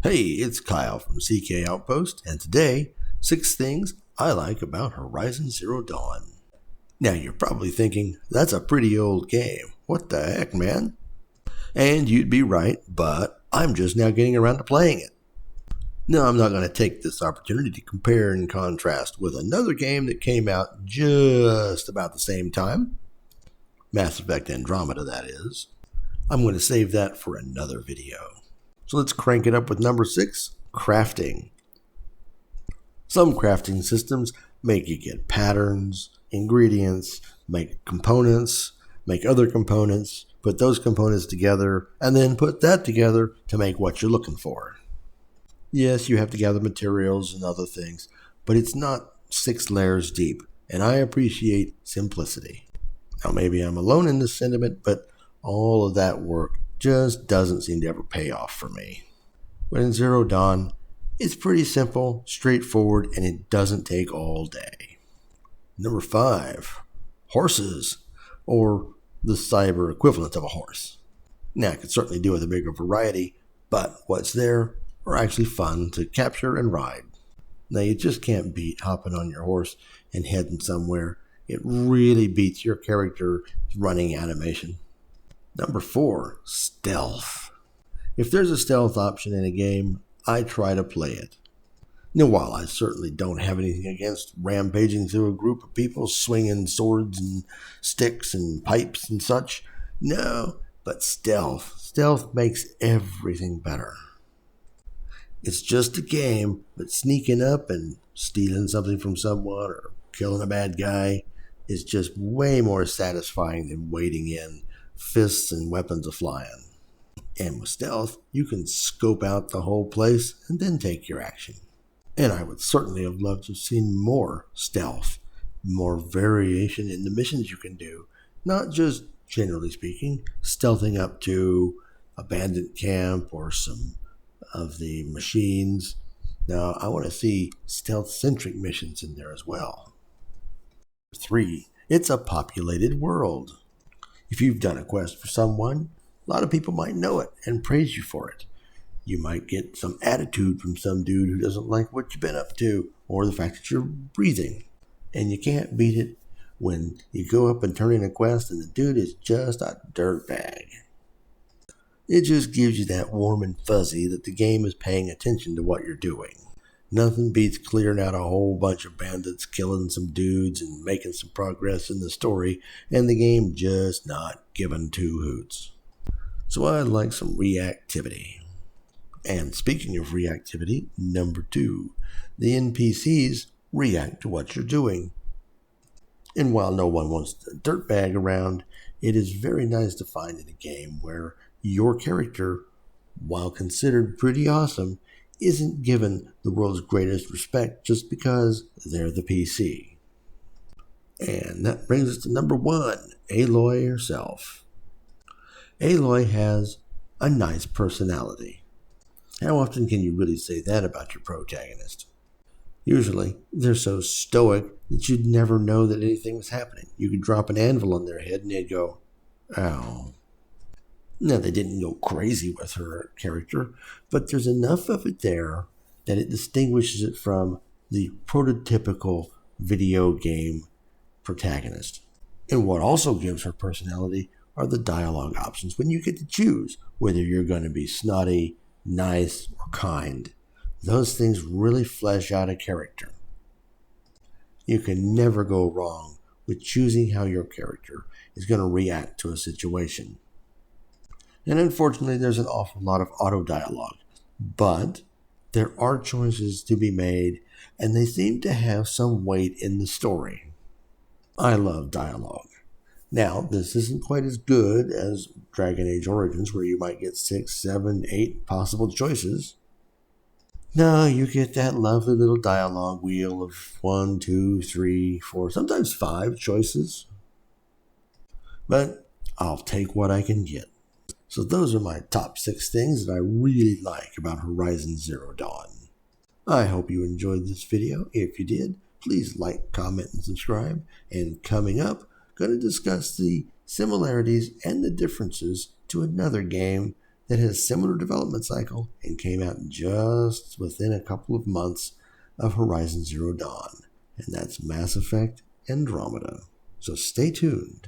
Hey, it's Kyle from CK Outpost, and today, 6 things I like about Horizon Zero Dawn. Now, you're probably thinking, that's a pretty old game. What the heck, man? And you'd be right, but I'm just now getting around to playing it. No, I'm not going to take this opportunity to compare and contrast with another game that came out just about the same time. Mass Effect Andromeda, that is. I'm going to save that for another video. So let's crank it up with number 6, crafting. Some crafting systems make you get patterns, ingredients, make components, make other components, put those components together, and then put that together to make what you're looking for. Yes, you have to gather materials and other things, but it's not 6 layers deep, and I appreciate simplicity. Now, maybe I'm alone in this sentiment, but all of that work just doesn't seem to ever pay off for me. But in Zero Dawn, it's pretty simple, straightforward, and it doesn't take all day. Number 5, horses, or the cyber equivalent of a horse. Now, I could certainly do with a bigger variety, but what's there are actually fun to capture and ride. Now, you just can't beat hopping on your horse and heading somewhere. It really beats your character's running animation. Number 4, stealth. If there's a stealth option in a game, I try to play it. Now, while I certainly don't have anything against rampaging through a group of people swinging swords and sticks and pipes and such, no, but stealth makes everything better. It's just a game, but sneaking up and stealing something from someone or killing a bad guy is just way more satisfying than wading in, fists and weapons a-flying. And with stealth, you can scope out the whole place and then take your action. And I would certainly have loved to have seen more stealth, more variation in the missions you can do, not just, generally speaking, stealthing up to a bandit camp or some of the machines. Now, I want to see stealth-centric missions in there as well. 3, it's a populated world. If you've done a quest for someone, a lot of people might know it and praise you for it. You might get some attitude from some dude who doesn't like what you've been up to or the fact that you're breathing. And you can't beat it when you go up and turn in a quest and the dude is just a dirtbag. It just gives you that warm and fuzzy that the game is paying attention to what you're doing. Nothing beats clearing out a whole bunch of bandits, killing some dudes, and making some progress in the story, and the game just not giving 2 hoots. So I'd like some reactivity. And speaking of reactivity, number 2, the NPCs react to what you're doing. And while no one wants a dirtbag around, it is very nice to find in a game where your character, while considered pretty awesome, isn't given the world's greatest respect just because they're the PC. And that brings us to number 1, Aloy herself. Aloy has a nice personality. How often can you really say that about your protagonist? Usually, they're so stoic that you'd never know that anything was happening. You could drop an anvil on their head and they'd go, ow. Now, they didn't go crazy with her character, but there's enough of it there that it distinguishes it from the prototypical video game protagonist. And what also gives her personality are the dialogue options when you get to choose whether you're going to be snotty, nice, or kind. Those things really flesh out a character. You can never go wrong with choosing how your character is going to react to a situation. And unfortunately, there's an awful lot of auto dialogue, but there are choices to be made, and they seem to have some weight in the story. I love dialogue. Now, this isn't quite as good as Dragon Age Origins, where you might get 6, 7, 8 possible choices. No, you get that lovely little dialogue wheel of 1, 2, 3, 4, sometimes 5 choices. But I'll take what I can get. So those are my top 6 things that I really like about Horizon Zero Dawn. I hope you enjoyed this video. If you did, please like, comment, and subscribe. And coming up, going to discuss the similarities and the differences to another game that has a similar development cycle and came out just within a couple of months of Horizon Zero Dawn, and that's Mass Effect Andromeda. So stay tuned.